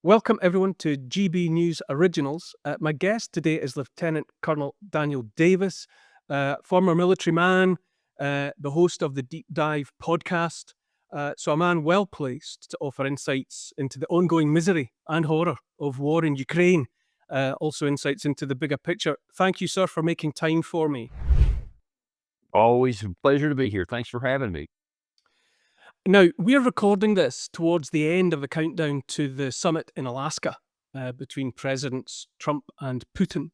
Welcome everyone to GB News Originals. My guest today is Lieutenant Colonel Daniel Davis, former military man, the host of the Deep Dive podcast. So a man well placed to offer insights into the ongoing misery and horror of war in Ukraine. Also insights into the bigger picture. Thank you, sir, for making time for me. Always a pleasure to be here. Thanks for having me. Now, we're recording this towards the end of the countdown to the summit in Alaska between Presidents Trump and Putin.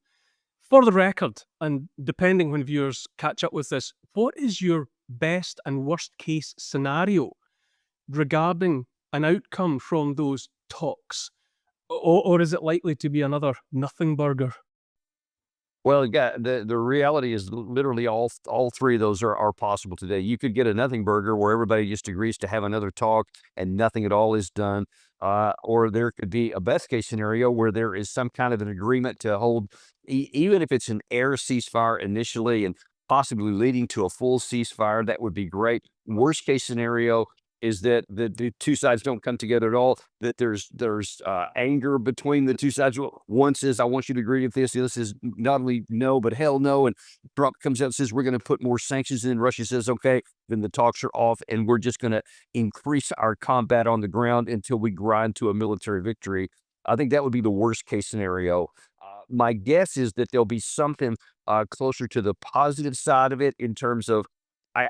For the record, and depending when viewers catch up with this, what is your best and worst case scenario regarding an outcome from those talks? Or is it likely to be another nothing burger? Well, yeah, the reality is literally all three of those are possible today. You could get a nothing burger where everybody just agrees to have another talk and nothing at all is done. Or there could be a best case scenario where there is some kind of an agreement to hold, even if it's an air ceasefire initially and possibly leading to a full ceasefire, that would be great. Worst case scenario is that the two sides don't come together at all, that there's anger between the two sides. One says, I want you to agree with this. The other says, not only no, but hell no. And Trump comes out and says, we're going to put more sanctions in. Russia says, okay, then the talks are off. And we're just going to increase our combat on the ground until we grind to a military victory. I think that would be the worst case scenario. My guess is that there'll be something closer to the positive side of it in terms of,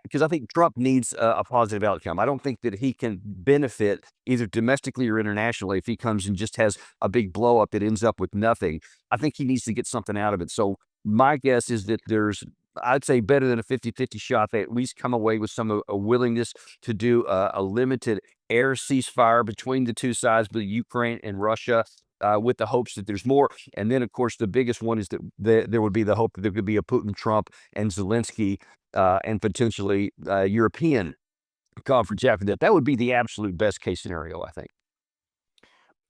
because I think Trump needs a positive outcome. I don't think that he can benefit either domestically or internationally if he comes and just has a big blow up that ends up with nothing. I think he needs to get something out of it. So my guess is that there's, I'd say, better than a 50-50 shot. They at least come away with some a willingness to do a limited air ceasefire between the two sides, the Ukraine and Russia. With the hopes that there's more. And then, of course, the biggest one is that there would be the hope that there could be a Putin, Trump, and Zelensky and potentially European conference after that. That would be the absolute best case scenario, I think.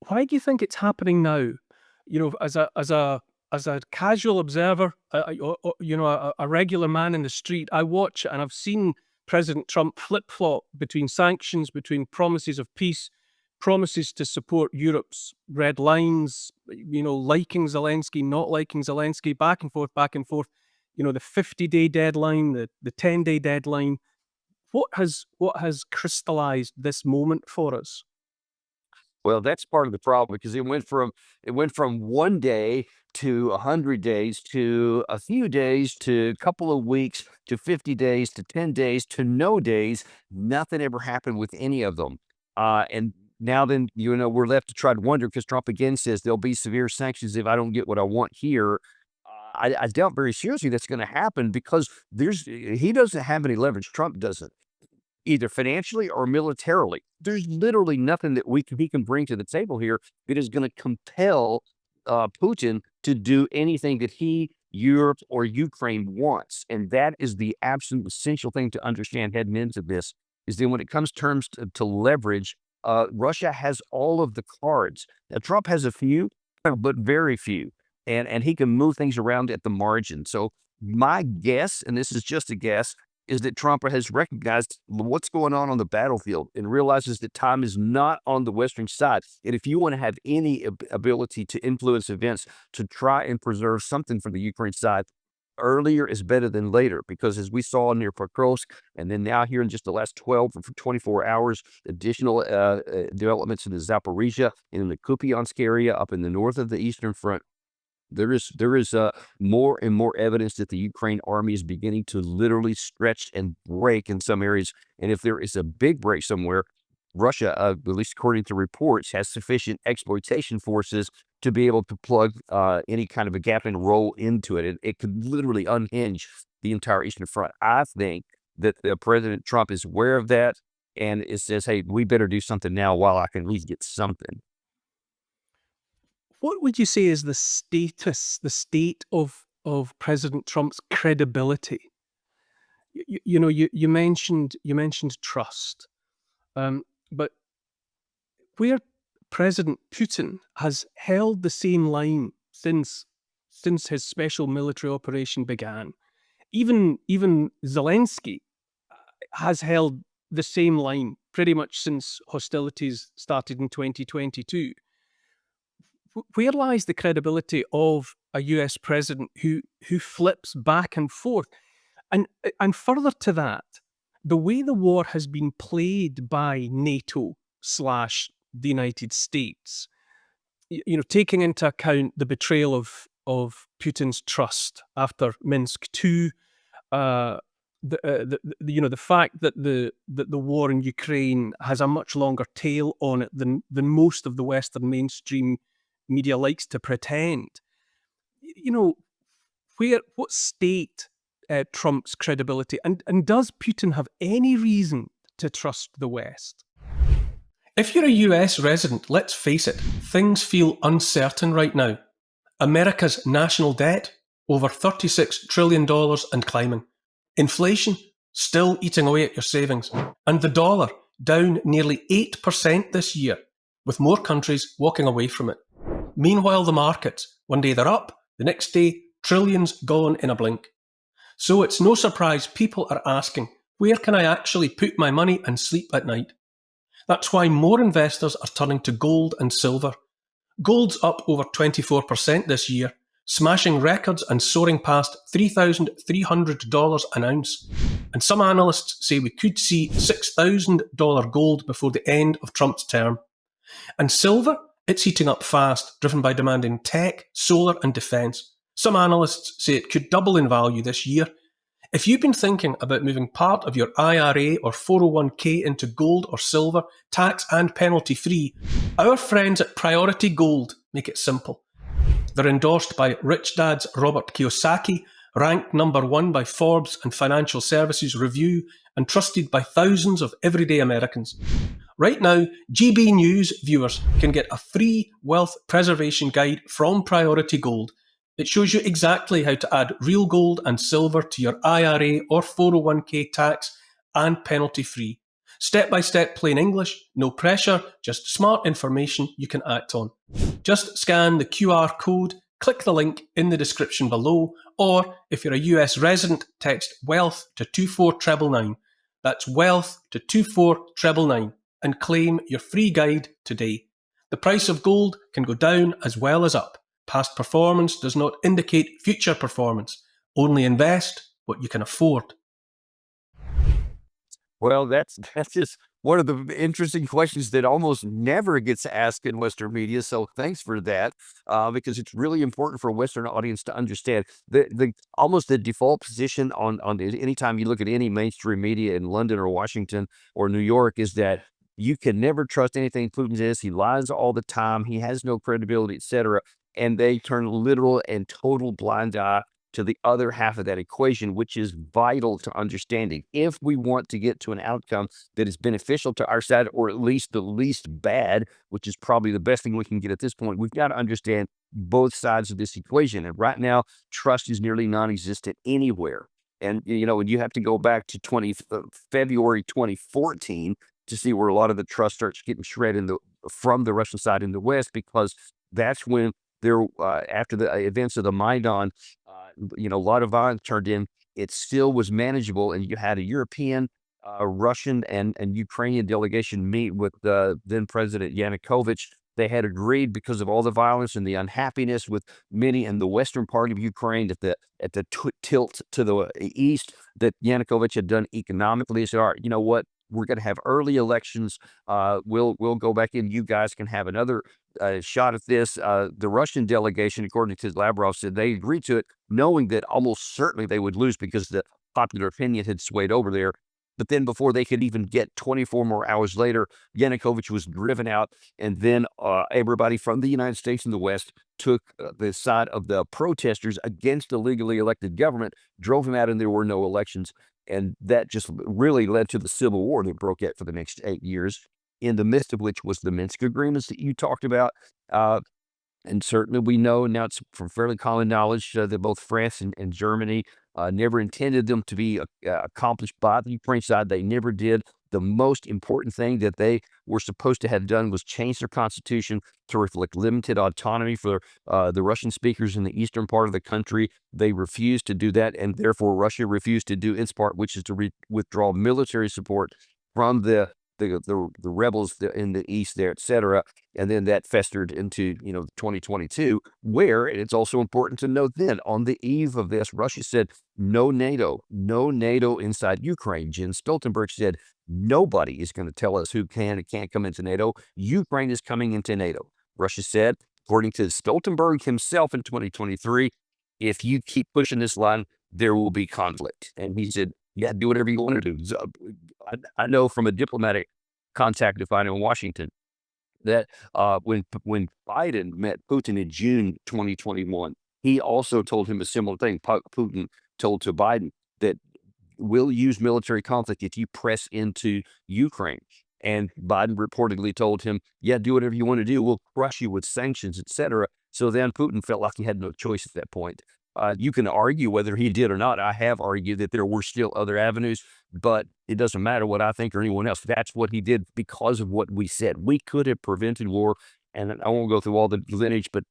Why do you think it's happening now? You know, as a casual observer, a regular man in the street, I watch and I've seen President Trump flip-flop between sanctions, between promises of peace, promises to support Europe's red lines, liking Zelensky, not liking Zelensky, back and forth, back and forth. The 50-day deadline, the 10-day deadline. What has crystallized this moment for us? Well, that's part of the problem because it went from 1 day to 100 days to a few days to a couple of weeks to 50 days to 10 days to no days. Nothing ever happened with any of them. And now then, we're left to try to wonder because Trump again says there'll be severe sanctions if I don't get what I want here. I doubt very seriously that's going to happen because he doesn't have any leverage. Trump doesn't, either financially or militarily. There's literally nothing that he can bring to the table here that is going to compel Putin to do anything that Europe, or Ukraine wants. And that is the absolute essential thing to understand heading into this, is that when it comes terms to leverage, Russia has all of the cards. Now, Trump has a few, but very few. And he can move things around at the margin. So my guess, and this is just a guess, is that Trump has recognized what's going on the battlefield and realizes that time is not on the Western side. And if you want to have any ability to influence events, to try and preserve something from the Ukraine side, earlier is better than later, because as we saw near Pokrovsk, and then now here in just the last 12 or 24 hours, additional developments in the Zaporizhia and in the Kupiansk area up in the north of the Eastern Front, there is more and more evidence that the Ukraine army is beginning to literally stretch and break in some areas. And if there is a big break somewhere, Russia, at least according to reports, has sufficient exploitation forces to be able to plug any kind of a gap and roll into it. It could literally unhinge the entire Eastern Front. I think that President Trump is aware of that, and it says, hey, we better do something now while I can at least get something. What would you say is the state of President Trump's credibility? You mentioned trust, but where President Putin has held the same line since his special military operation began, even Zelensky has held the same line pretty much since hostilities started in 2022. where lies the credibility of a US president who flips back and forth? And further to that, the way the war has been played by NATO slash the United States, taking into account the betrayal of Putin's trust after Minsk II, uh, the fact that the war in Ukraine has a much longer tail on it than most of the Western mainstream media likes to pretend. You know, what state trumps credibility, and does Putin have any reason to trust the West? If you're a US resident, let's face it, things feel uncertain right now. America's national debt, over $36 trillion and climbing. Inflation, still eating away at your savings. And the dollar, down nearly 8% this year, with more countries walking away from it. Meanwhile, the markets, one day they're up, the next day, trillions gone in a blink. So it's no surprise people are asking, where can I actually put my money and sleep at night? That's why more investors are turning to gold and silver. Gold's up over 24% this year, smashing records and soaring past $3,300 an ounce. And some analysts say we could see $6,000 gold before the end of Trump's term. And silver, it's heating up fast, driven by demand in tech, solar and defence. Some analysts say it could double in value this year. If you've been thinking about moving part of your IRA or 401k into gold or silver, tax and penalty free, our friends at Priority Gold make it simple. They're endorsed by Rich Dad's Robert Kiyosaki, ranked number 1 by Forbes and Financial Services Review, and trusted by thousands of everyday Americans. Right now, GBNews viewers can get a free wealth preservation guide from Priority Gold. It shows you exactly how to add real gold and silver to your IRA or 401k tax and penalty free. Step-by-step plain English, no pressure, just smart information you can act on. Just scan the QR code, click the link in the description below, or if you're a US resident, text WEALTH to 24999. That's WEALTH to 24999 and claim your free guide today. The price of gold can go down as well as up. Past performance does not indicate future performance. Only invest what you can afford. Well, that's just one of the interesting questions that almost never gets asked in Western media. So thanks for that, because it's really important for a Western audience to understand the almost the default position on anytime you look at any mainstream media in London or Washington or New York is that you can never trust anything Putin says. He lies all the time. He has no credibility, etc. And they turn literal and total blind eye to the other half of that equation, which is vital to understanding. If we want to get to an outcome that is beneficial to our side, or at least the least bad, which is probably the best thing we can get at this point, we've got to understand both sides of this equation. And right now, trust is nearly non-existent anywhere. And, and you have to go back to February 2014 to see where a lot of the trust starts getting shredded from the Russian side in the West, because that's when after the events of the Maidan, a lot of violence turned in. It still was manageable, and you had a European, Russian, and Ukrainian delegation meet with then President Yanukovych. They had agreed, because of all the violence and the unhappiness with many in the western part of Ukraine, at the tilt to the east that Yanukovych had done economically. He said, all right, you know what? We're going to have early elections. We'll go back in. You guys can have another shot at this. The Russian delegation, according to Lavrov, said they agreed to it, knowing that almost certainly they would lose because the popular opinion had swayed over there. But then before they could even get 24 more hours later, Yanukovych was driven out. And then everybody from the United States and the West took the side of the protesters against the legally elected government, drove him out, and there were no elections. And that just really led to the civil war that broke out for the next 8 years, in the midst of which was the Minsk agreements that you talked about. And certainly we know, now it's from fairly common knowledge, that both France and Germany never intended them to be accomplished by the Ukraine side. They never did. The most important thing that they were supposed to have done was change their constitution to reflect limited autonomy for the Russian speakers in the eastern part of the country. They refused to do that, and therefore Russia refused to do its part, which is to withdraw military support from the the rebels in the east there, etc. And then that festered into 2022, where, and it's also important to note, then on the eve of this, Russia said no NATO, no NATO inside Ukraine. Jens Stoltenberg said nobody is going to tell us who can and can't come into NATO. Ukraine is coming into NATO. Russia said, according to Stoltenberg himself in 2023, if you keep pushing this line, there will be conflict. And he said, yeah, do whatever you want to do. So, I know from a diplomatic contact of mine in Washington that when Biden met Putin in June 2021, he also told him a similar thing. Putin told to Biden that we'll use military conflict if you press into Ukraine. And Biden reportedly told him, yeah, do whatever you want to do. We'll crush you with sanctions, etc. So then Putin felt like he had no choice at that point. You can argue whether he did or not. I have argued that there were still other avenues, but it doesn't matter what I think or anyone else. That's what he did because of what we said. We could have prevented war. And I won't go through all the lineage, but,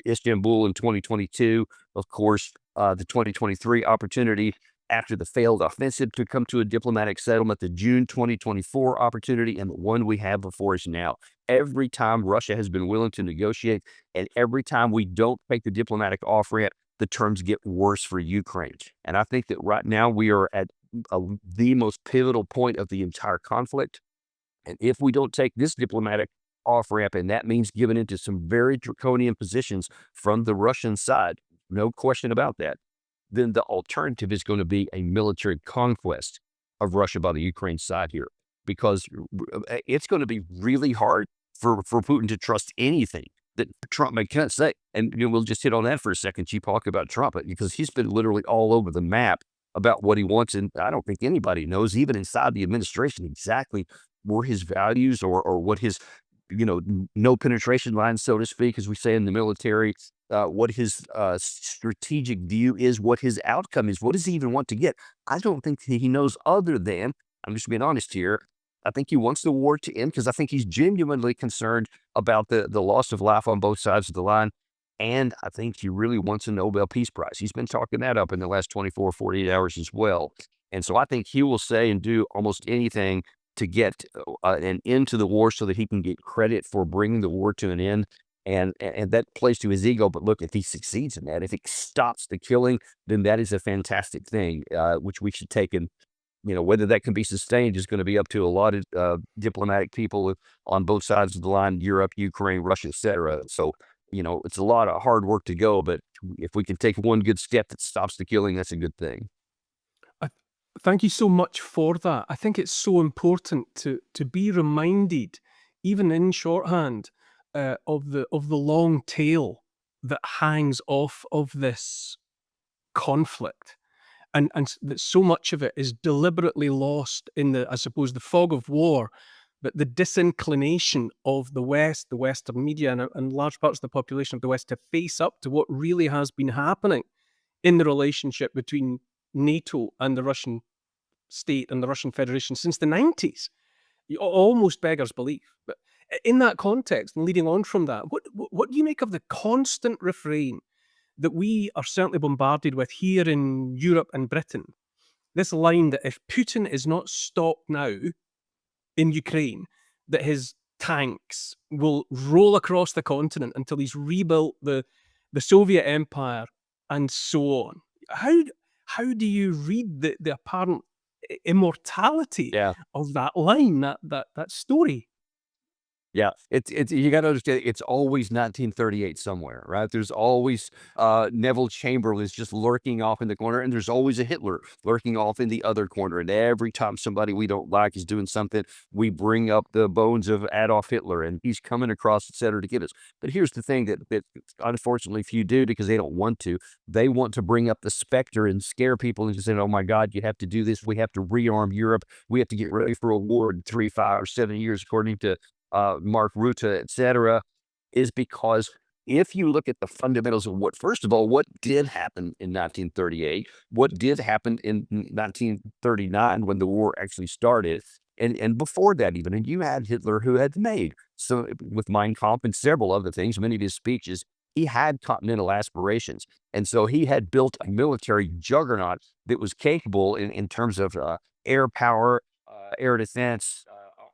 Istanbul in 2022, of course, the 2023 opportunity after the failed offensive to come to a diplomatic settlement, the June 2024 opportunity, and the one we have before us now. Every time Russia has been willing to negotiate, and every time we don't take the diplomatic off-ramp, the terms get worse for Ukraine. And I think that right now we are at the most pivotal point of the entire conflict. And if we don't take this diplomatic off-ramp, and that means giving into some very draconian positions from the Russian side, no question about that, then the alternative is going to be a military conquest of Russia by the Ukraine side here, because it's going to be really hard for Putin to trust anything that Trump may say. And we'll just hit on that for a second. You talk about Trump, because he's been literally all over the map about what he wants. And I don't think anybody knows, even inside the administration, exactly where his values or what his, no penetration line, so to speak, as we say in the military, what his strategic view is, what his outcome is. What does he even want to get? I don't think he knows, other than, I'm just being honest here, I think he wants the war to end because I think he's genuinely concerned about the loss of life on both sides of the line. And I think he really wants a Nobel Peace Prize. He's been talking that up in the last 24, 48 hours as well. And so I think he will say and do almost anything to get an end to the war so that he can get credit for bringing the war to an end. And that plays to his ego. But look, if he succeeds in that, if he stops the killing, then that is a fantastic thing, which we should take in. Whether that can be sustained is going to be up to a lot of diplomatic people on both sides of the line, Europe, Ukraine, Russia, etc. So, it's a lot of hard work to go, but if we can take one good step that stops the killing, that's a good thing. Thank you so much for that. I think it's so important to be reminded, even in shorthand, of the long tail that hangs off of this conflict. And that so much of it is deliberately lost in the, I suppose, the fog of war, but the disinclination of the West, the Western media, and large parts of the population of the West to face up to what really has been happening in the relationship between NATO and the Russian state and the Russian Federation since the 90s. Almost beggars belief. But in that context, and leading on from that, what do you make of the constant refrain that we are certainly bombarded with here in Europe and Britain? This line that if Putin is not stopped now in Ukraine, that his tanks will roll across the continent until he's rebuilt the Soviet Empire and so on. How do you read the apparent immortality Yeah. of that line, that story? Yeah, it's you got to understand, it's always 1938 somewhere, right? There's always Neville Chamberlain's just lurking off in the corner, and there's always a Hitler lurking off in the other corner. And every time somebody we don't like is doing something, we bring up the bones of Adolf Hitler, and he's coming across, et cetera, to get us. But here's the thing that unfortunately few do, because they don't want to. They want to bring up the specter and scare people into saying, "Oh my God, you have to do this. We have to rearm Europe. We have to get ready for a war in 3, 5, or 7 years," according to Mark Rutte, et cetera, is because if you look at the fundamentals of first of all, what did happen in 1938, what did happen in 1939 when the war actually started, and before that even, and you had Hitler, who had made, so with Mein Kampf and several other things, many of his speeches, he had continental aspirations. And so he had built a military juggernaut that was capable in terms of air power, air defense,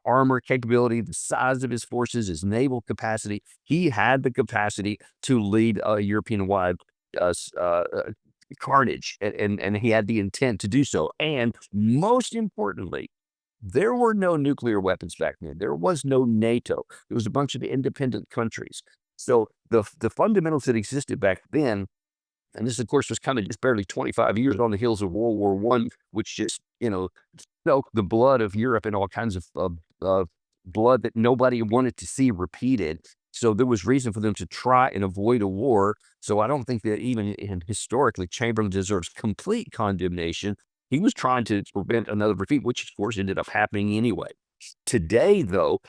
armor capability, the size of his forces, his naval capacity. He had the capacity to lead a European-wide carnage, and he had the intent to do so. And most importantly, there were no nuclear weapons back then. There was no NATO. It was a bunch of independent countries. So the fundamentals that existed back then, and this, of course, was kind of just barely 25 years on the heels of World War I, which just, soaked the blood of Europe and all kinds of blood that nobody wanted to see repeated. So there was reason for them to try and avoid a war. So I don't think that even historically, Chamberlain deserves complete condemnation. He was trying to prevent another repeat, which of course ended up happening anyway. Today, though,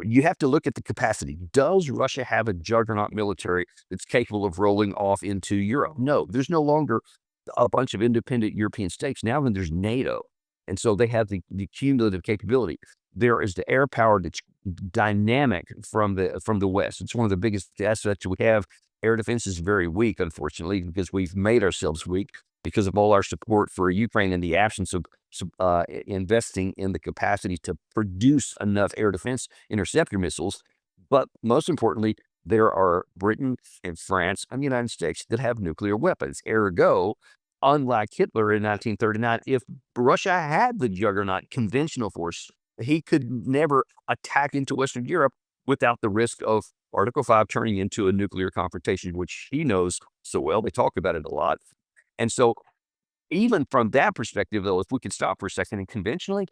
you have to look at the capacity. Does Russia have a juggernaut military that's capable of rolling off into Europe? No, there's no longer a bunch of independent European states. Now then there's NATO. And so they have the cumulative capability. There is the air power that's dynamic from the West. It's one of the biggest assets we have. Air defense is very weak, unfortunately, because we've made ourselves weak because of all our support for Ukraine and the absence of investing in the capacity to produce enough air defense interceptor missiles. But most importantly, there are Britain and France and the United States that have nuclear weapons. Ergo, unlike Hitler in 1939, if Russia had the juggernaut conventional force, he could never attack into Western Europe without the risk of Article 5 turning into a nuclear confrontation, which he knows so well. They talk about it a lot. And so even from that perspective, though, if we could stop for a second and conventionally,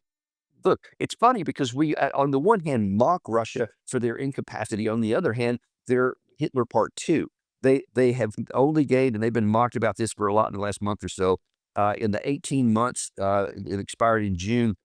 look, it's funny because we, on the one hand, mock Russia for their incapacity. On the other hand, they're Hitler Part 2. They have only gained, and they've been mocked about this for a lot in the last month or so. In the 18 months, it expired in June,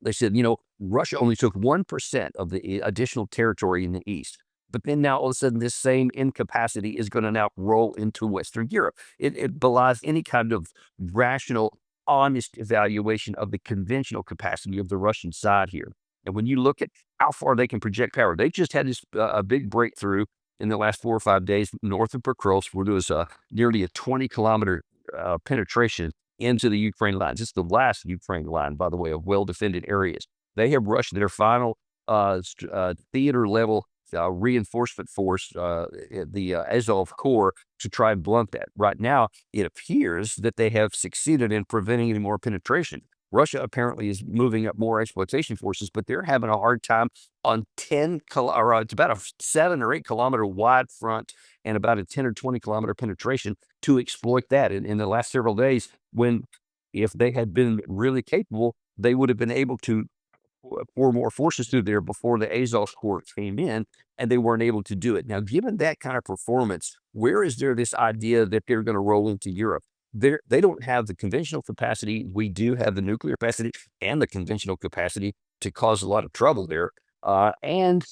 they said, Russia only took 1% of the additional territory in the East. But then now all of a sudden, this same incapacity is going to now roll into Western Europe. It belies any kind of rational, honest evaluation of the conventional capacity of the Russian side here. And when you look at how far they can project power, they just had this a big breakthrough in the last 4 or 5 days north of Pokrovsk, where there was nearly a 20-kilometer penetration into the Ukraine lines. It's the last Ukraine line, by the way, of well-defended areas. They have rushed their final theater-level reinforcement force, the Azov Corps, to try and blunt that. Right now, it appears that they have succeeded in preventing any more penetration. Russia apparently is moving up more exploitation forces, but they're having a hard time on it's about a 7 or 8 kilometer wide front and about a 10 or 20 kilometer penetration to exploit that. In the last several days, when if they had been really capable, they would have been able to pour more forces through there before the Azov Corps came in, and they weren't able to do it. Now, given that kind of performance, where is there this idea that they're going to roll into Europe? They don't have the conventional capacity. We do have the nuclear capacity and the conventional capacity to cause a lot of trouble there. And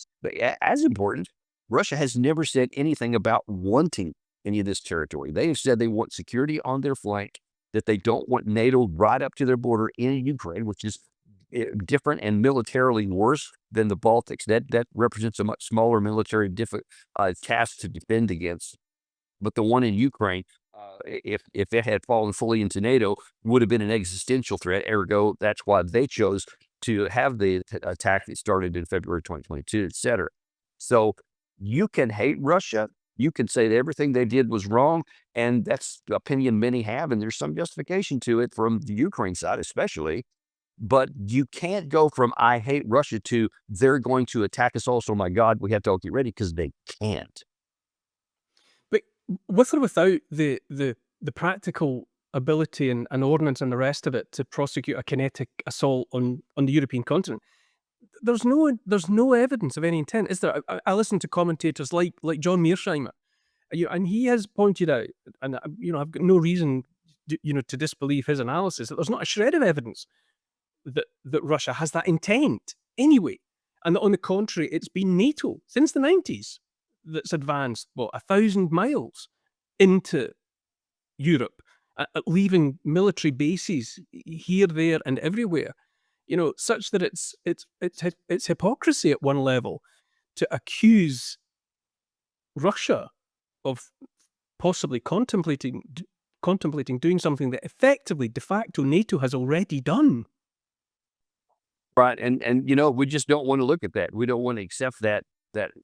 as important, Russia has never said anything about wanting any of this territory. They have said they want security on their flank, that they don't want NATO right up to their border in Ukraine, which is different and militarily worse than the Baltics. That represents a much smaller military task to defend against. But the one in Ukraine, if it had fallen fully into NATO, would have been an existential threat. Ergo, that's why they chose to have the attack that started in February 2022, et cetera. So you can hate Russia. You can say that everything they did was wrong, and that's the opinion many have, and there's some justification to it from the Ukraine side especially. But you can't go from I hate Russia to they're going to attack us all, so my God, we have to all get ready, because they can't. But with or without the practical ability and ordnance and the rest of it to prosecute a kinetic assault on the European continent, there's no evidence of any intent, is there? I listen to commentators like John Mearsheimer, and he has pointed out, and I've got no reason to disbelieve his analysis, that there's not a shred of evidence that Russia has that intent anyway, and that on the contrary, it's been NATO since the 90s that's advanced 1,000 miles into Europe, leaving military bases here, there, and everywhere. Such that it's hypocrisy at one level to accuse Russia of possibly contemplating doing something that effectively, de facto, NATO has already done. Right, and we just don't wanna look at that. We don't wanna accept that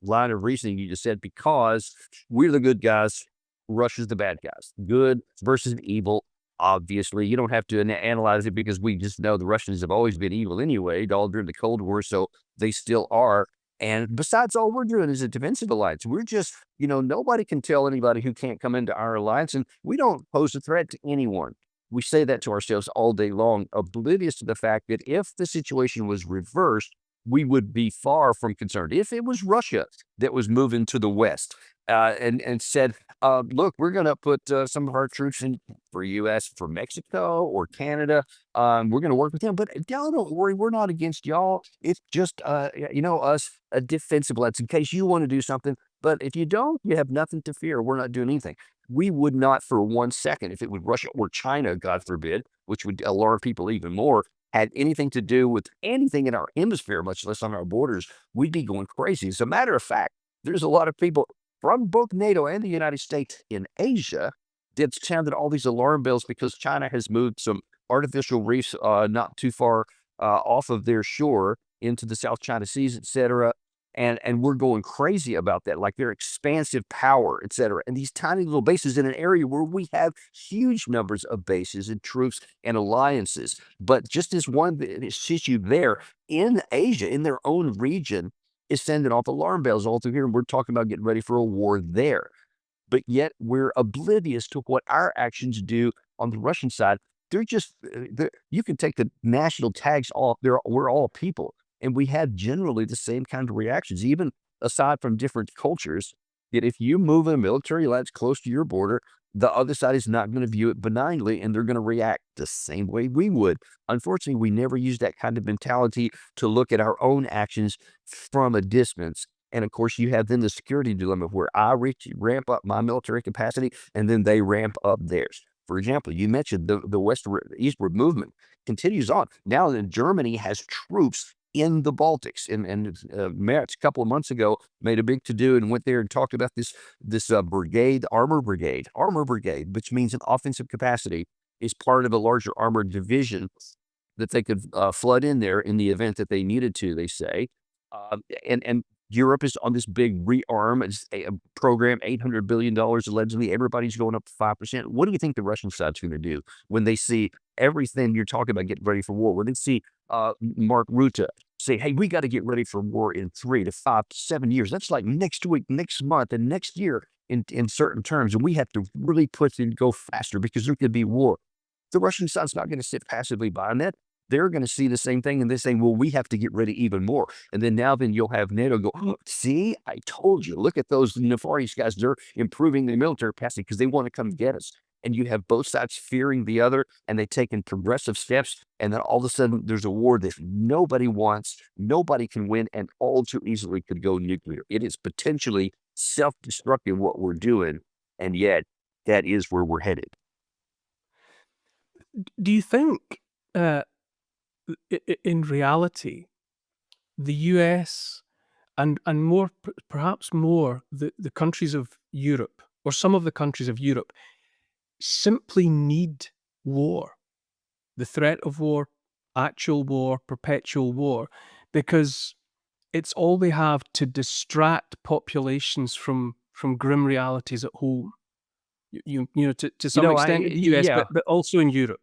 line of reasoning you just said because we're the good guys, Russia's the bad guys. Good versus evil, obviously. You don't have to analyze it because we just know the Russians have always been evil anyway, all during the Cold War, so they still are. And besides, all we're doing is a defensive alliance. We're just, nobody can tell anybody who can't come into our alliance, and we don't pose a threat to anyone. We say that to ourselves all day long, oblivious to the fact that if the situation was reversed, we would be far from concerned. If it was Russia that was moving to the west and said, "Look, we're going to put some of our troops in for U.S. for Mexico or Canada. We're going to work with them, but y'all don't worry, we're not against y'all. It's just us a defensive alliance in case you want to do something. But if you don't, you have nothing to fear. We're not doing anything." We would not for 1 second, if it was Russia or China, God forbid, which would alarm people even more, had anything to do with anything in our hemisphere, much less on our borders, we'd be going crazy. As a matter of fact, there's a lot of people from both NATO and the United States in Asia that sounded all these alarm bells because China has moved some artificial reefs not too far off of their shore into the South China Seas, et cetera. And we're going crazy about that, like their expansive power, et cetera. And these tiny little bases in an area where we have huge numbers of bases and troops and alliances. But just as one issue there in Asia, in their own region, is sending off alarm bells all through here. And we're talking about getting ready for a war there. But yet we're oblivious to what our actions do on the Russian side. They're just, you can take the national tags off. We're all people. And we have generally the same kind of reactions, even aside from different cultures, that if you move a military alliance close to your border, the other side is not going to view it benignly and they're going to react the same way we would. Unfortunately, we never use that kind of mentality to look at our own actions from a distance. And of course, you have then the security dilemma where I ramp up my military capacity and then they ramp up theirs. For example, you mentioned the eastward movement continues on. Now that Germany has troops in the Baltics, and Merz a couple of months ago made a big to-do and went there and talked about this brigade, armor brigade, which means an offensive capacity is part of a larger armored division that they could flood in there in the event that they needed to, they say. And Europe is on this big rearm program, $800 billion allegedly. Everybody's going up 5%. What do you think the Russian side's going to do when they see everything you're talking about getting ready for war? When they see Mark Rutte say, "Hey, we got to get ready for war in 3 to 5 to 7 years. That's like next week, next month, and next year in certain terms. And we have to really push and go faster because there could be war." The Russian side's not going to sit passively by on that. They're going to see the same thing and they're saying, "Well, we have to get ready even more." And then you'll have NATO go, "Oh, see, I told you, look at those nefarious guys. They're improving their military capacity because they want to come get us." And you have both sides fearing the other and they taking progressive steps. And then all of a sudden there's a war that nobody wants, nobody can win, and all too easily could go nuclear. It is potentially self-destructive what we're doing. And yet that is where we're headed. Do you think, in reality, the US and more, perhaps more, the countries of Europe, or some of the countries of Europe, simply need war, the threat of war, actual war, perpetual war, because it's all they have to distract populations from grim realities at home. To some extent in the US, Yeah, but also in Europe.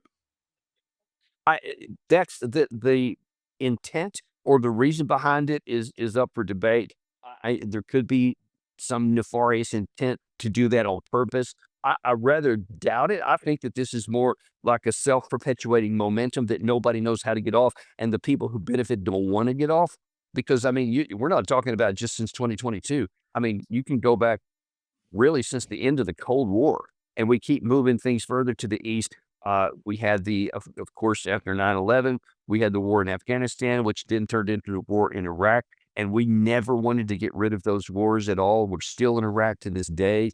that's the intent or the reason behind it is up for debate. There could be some nefarious intent to do that on purpose. I rather doubt it. I think that this is more like a self-perpetuating momentum that nobody knows how to get off, and the people who benefit don't want to get off. Because I mean, we're not talking about just since 2022. I mean, you can go back really since the end of the Cold War, and we keep moving things further to the east. We had of course, after 9/11, we had the war in Afghanistan, which then turned into the war in Iraq, and we never wanted to get rid of those wars at all. We're still in Iraq to this day.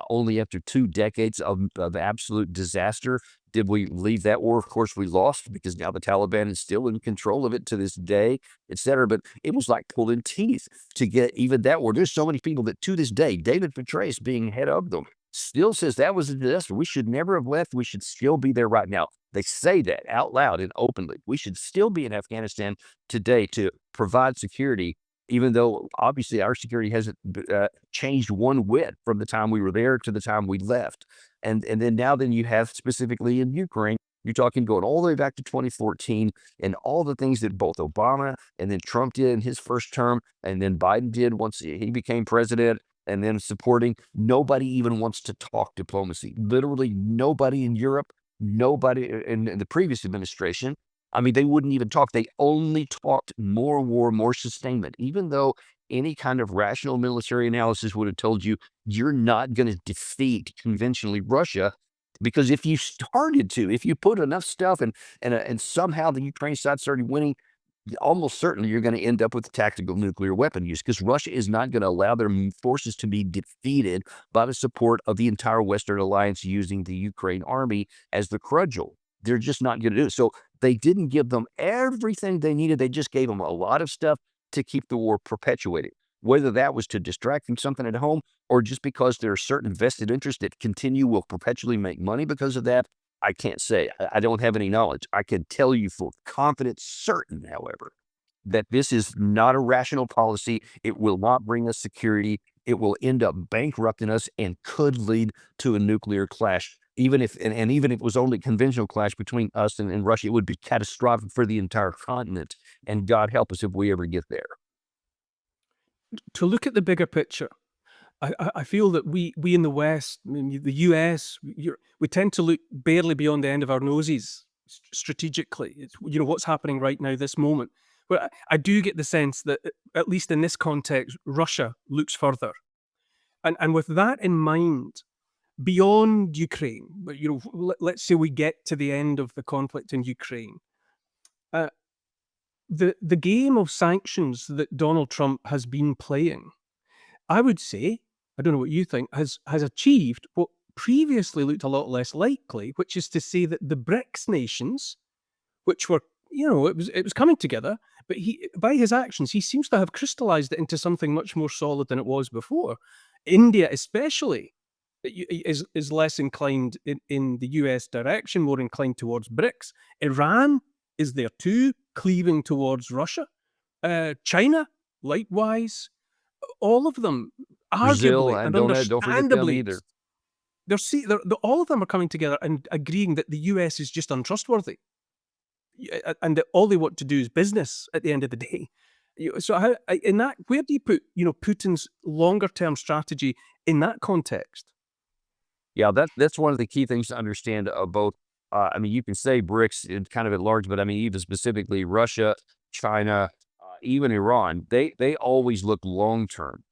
Only after 2 decades of absolute disaster did we leave that war. Of course, we lost because now the Taliban is still in control of it to this day, et cetera. But it was like pulling teeth to get even that war. There's so many people that to this day, David Petraeus being head of them, still says that was a disaster. We should never have left. We should still be there right now. They say that out loud and openly. We should still be in Afghanistan today to provide security, even though obviously our security hasn't changed one whit from the time we were there to the time we left. And then now then you have specifically in Ukraine, you're talking going all the way back to 2014 and all the things that both Obama and then Trump did in his first term, and then Biden did once he became president, and then supporting. Nobody even wants to talk diplomacy. Literally nobody in Europe, nobody in the previous administration. I mean, they wouldn't even talk. They only talked more war, more sustainment, even though any kind of rational military analysis would have told you you're not going to defeat conventionally Russia. Because if you started to, if you put enough stuff and somehow the Ukraine side started winning, almost certainly you're going to end up with tactical nuclear weapon use, because Russia is not going to allow their forces to be defeated by the support of the entire Western alliance using the Ukraine army as the cudgel. They're just not going to do it. So they didn't give them everything they needed. They just gave them a lot of stuff to keep the war perpetuated. Whether that was to distract from something at home or just because there are certain vested interests that will perpetually make money because of that, I can't say. I don't have any knowledge. I can tell you for confidence, certain, however, that this is not a rational policy. It will not bring us security. It will end up bankrupting us and could lead to a nuclear clash. Even if it was only conventional clash between us and Russia, it would be catastrophic for the entire continent. And God help us if we ever get there. To look at the bigger picture, I feel that we in the West, I mean, the US, we tend to look barely beyond the end of our noses strategically. It's, what's happening right now, this moment. But I do get the sense that, at least in this context, Russia looks further. And with that in mind, beyond Ukraine, but let's say we get to the end of the conflict in Ukraine, the game of sanctions that Donald Trump has been playing, I would say, I don't know what you think, has achieved what previously looked a lot less likely, which is to say that the BRICS nations, which were, it was coming together, but by his actions, he seems to have crystallized it into something much more solid than it was before. India, especially, is less inclined in the US direction, more inclined towards BRICS. Iran is there too, cleaving towards Russia. China, likewise. All of them, Brazil, arguably and and don't forget them understandably, either. all of them are coming together and agreeing that the US is just untrustworthy, and that all they want to do is business at the end of the day. So where do you put Putin's longer term strategy in that context? Yeah, that's one of the key things to understand both. I mean, you can say BRICS kind of at large, but I mean, even specifically Russia, China, even Iran, they always look long term,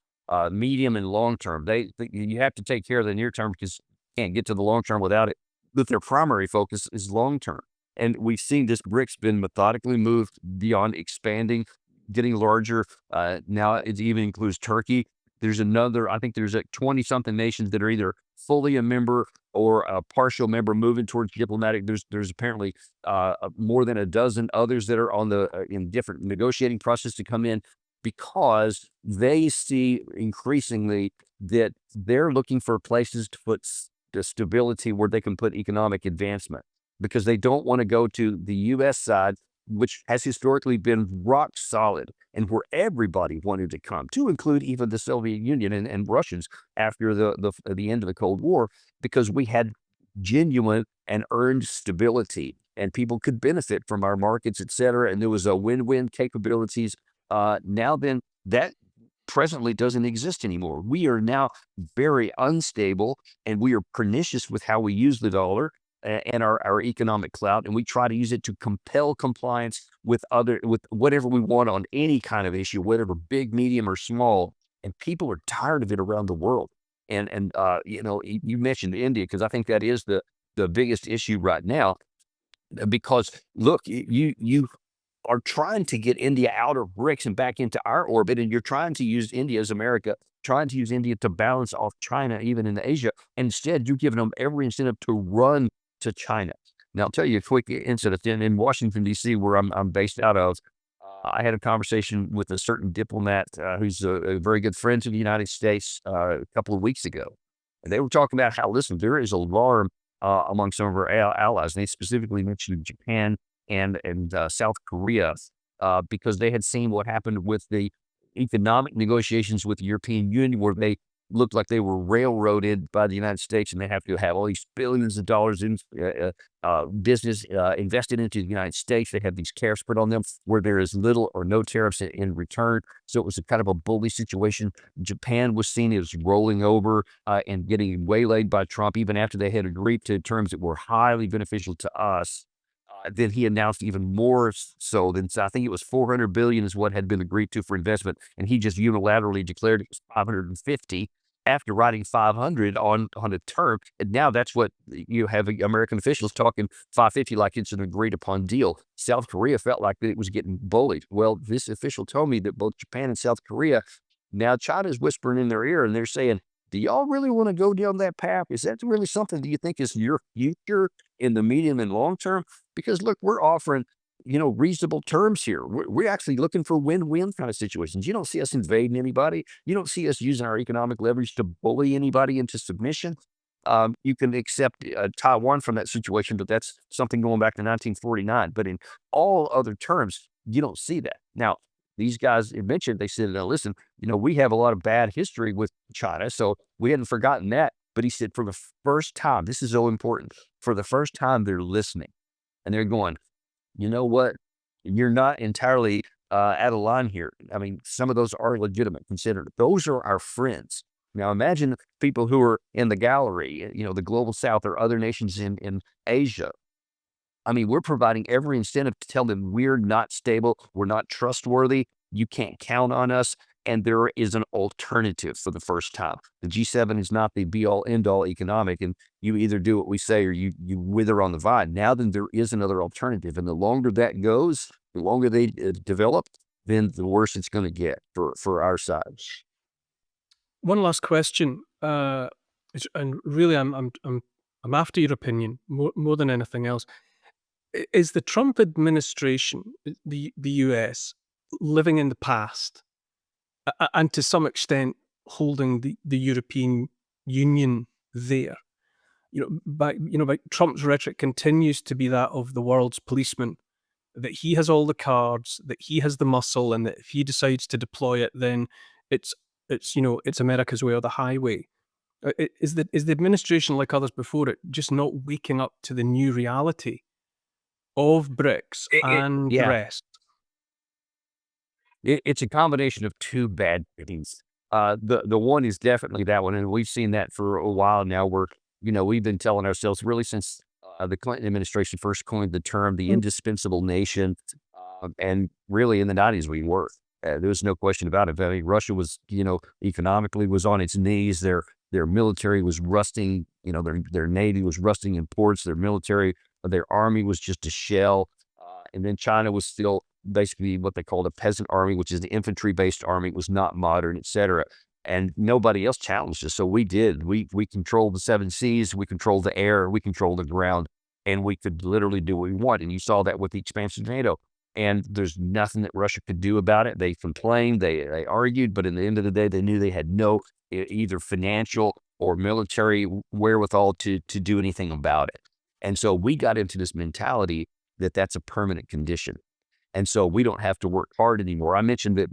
medium and long term. You have to take care of the near term because you can't get to the long term without it. But their primary focus is long term. And we've seen this BRICS been methodically moved beyond expanding, getting larger. Now it even includes Turkey. There's I think there's 20 something nations that are either fully a member or a partial member moving towards diplomatic. There's apparently more than a dozen others that are on in different negotiating process to come in, because they see increasingly that they're looking for places to put the stability where they can put economic advancement, because they don't want to go to the U.S. side, which has historically been rock solid and where everybody wanted to come, to include even the Soviet Union and Russians after the end of the Cold War, because we had genuine and earned stability and people could benefit from our markets, et cetera. And there was a win-win capabilities. Now then, that presently doesn't exist anymore. We are now very unstable, and we are pernicious with how we use the dollar and our economic clout, and we try to use it to compel compliance with whatever we want on any kind of issue, whatever big, medium, or small. And people are tired of it around the world. And you mentioned India, because I think that is the biggest issue right now. Because look, you are trying to get India out of BRICS and back into our orbit, and you're trying to use India as America, trying to use India to balance off China, even in Asia. And instead, you're giving them every incentive to run to China. Now, I'll tell you a quick incident in Washington, D.C., where I'm based out of. I had a conversation with a certain diplomat who's a very good friend to the United States a couple of weeks ago. And they were talking about how, listen, there is alarm among some of our allies. And they specifically mentioned Japan and South Korea because they had seen what happened with the economic negotiations with the European Union, where they looked like they were railroaded by the United States, and they have to have all these billions of dollars in business invested into the United States. They have these tariffs put on them where there is little or no tariffs in return. So it was a kind of a bully situation. Japan was seen as rolling over and getting waylaid by Trump, even after they had agreed to terms that were highly beneficial to us. Then he announced even more so than, I think it was 400 billion is what had been agreed to for investment, and he just unilaterally declared it was 550 after writing 500 on a term. And now that's what you have American officials talking 550 like it's an agreed upon deal. South Korea felt like it was getting bullied. Well, this official told me that both Japan and South Korea, now China's whispering in their ear and they're saying, do y'all really want to go down that path? Is that really something do you think is your future in the medium and long term? Because look, we're offering, reasonable terms here. We're actually looking for win-win kind of situations. You don't see us invading anybody. You don't see us using our economic leverage to bully anybody into submission. You can accept Taiwan from that situation, but that's something going back to 1949. But in all other terms, you don't see that. Now, these guys mentioned, they said, now listen, we have a lot of bad history with China, so we hadn't forgotten that. But he said, for the first time, this is so important, for the first time, they're listening. And they're going, you know what? You're not entirely out of line here. I mean, some of those are legitimate, considered. Those are our friends. Now, imagine people who are in the gallery, the global south or other nations in Asia. I mean, we're providing every incentive to tell them we're not stable, we're not trustworthy, you can't count on us, and there is an alternative for the first time. The G7 is not the be-all, end-all economic, and you either do what we say or you wither on the vine. Now then, there is another alternative, and the longer that goes, the longer they develop, then the worse it's going to get for our side. One last question, and really, I'm after your opinion more than anything else. Is the Trump administration, the US, living in the past, and to some extent holding the European Union there? By Trump's rhetoric continues to be that of the world's policeman, that he has all the cards, that he has the muscle, and that if he decides to deploy it, then it's America's way or the highway. Is the administration, like others before it, just not waking up to the new reality of BRICS and the Yeah, rest? it's a combination of two bad things. The one is definitely that one, and we've seen that for a while now. We've been telling ourselves really since the Clinton administration first coined the term "the indispensable nation," and really in the '90s we were. There was no question about it. I mean, Russia was, economically was on its knees. Their military was rusting. Their navy was rusting in ports. Their military, their army was just a shell. And then China was still basically what they called a peasant army, which is the infantry-based army. It was not modern, et cetera. And nobody else challenged us. So we did. We controlled the 7 seas. We controlled the air. We controlled the ground. And we could literally do what we want. And you saw that with the expansion of NATO. And there's nothing that Russia could do about it. They complained, they argued, but in the end of the day, they knew they had no either financial or military wherewithal to do anything about it. And so we got into this mentality that that's a permanent condition. And so we don't have to work hard anymore. I mentioned that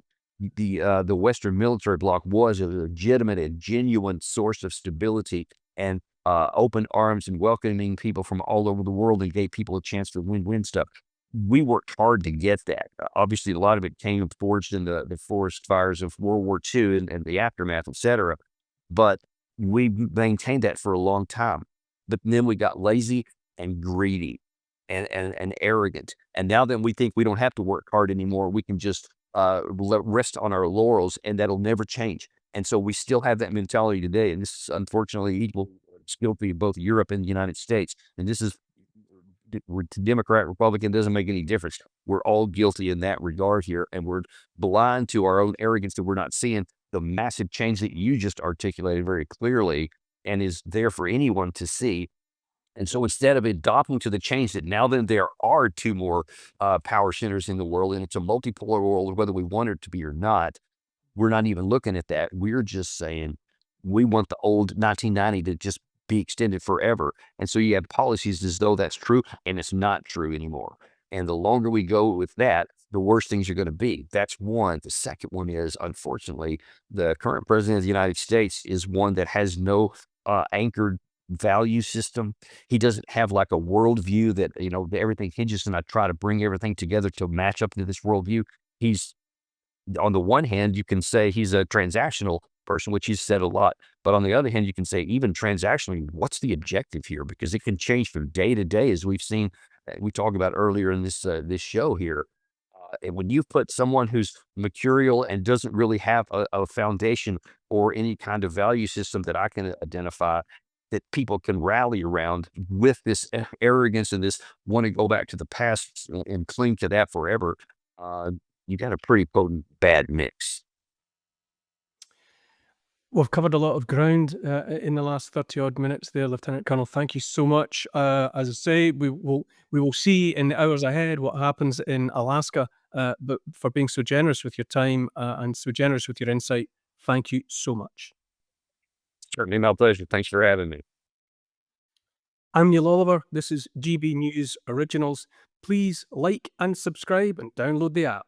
the Western military bloc was a legitimate and genuine source of stability and open arms and welcoming people from all over the world and gave people a chance to win stuff. We worked hard to get that. Obviously, a lot of it came forged in the forest fires of World War II and the aftermath, et cetera. But we maintained that for a long time. But then we got lazy and greedy and arrogant. And now then we think we don't have to work hard anymore. We can just rest on our laurels, and that'll never change. And so we still have that mentality today. And this is unfortunately equal skill in both Europe and the United States. And this is Democrat, Republican, doesn't make any difference. We're all guilty in that regard here, and we're blind to our own arrogance that we're not seeing the massive change that you just articulated very clearly and is there for anyone to see. And so instead of adopting to the change that now then there are 2 more power centers in the world, and it's a multipolar world, whether we want it to be or not, we're not even looking at that. We're just saying we want the old 1990 to just be extended forever. And so you have policies as though that's true, and it's not true anymore. And the longer we go with that, the worse things are going to be. That's one. The second one is, unfortunately, the current president of the United States is one that has no anchored value system. He doesn't have like a worldview that, everything hinges, and I try to bring everything together to match up to this worldview. He's, on the one hand, you can say he's a transactional person, which he's said a lot. But on the other hand, you can say, even transactionally, what's the objective here? Because it can change from day to day, as we've seen, we talked about earlier in this show here. And when you put someone who's mercurial and doesn't really have a foundation or any kind of value system that I can identify, that people can rally around with this arrogance and this want to go back to the past and cling to that forever, you got a pretty potent bad mix. We've covered a lot of ground in the last 30-odd minutes there, Lieutenant Colonel. Thank you so much. As I say, we will see in the hours ahead what happens in Alaska, but for being so generous with your time and so generous with your insight, thank you so much. Certainly my pleasure. Thanks for having me. I'm Neil Oliver. This is GB News Originals. Please like and subscribe and download the app.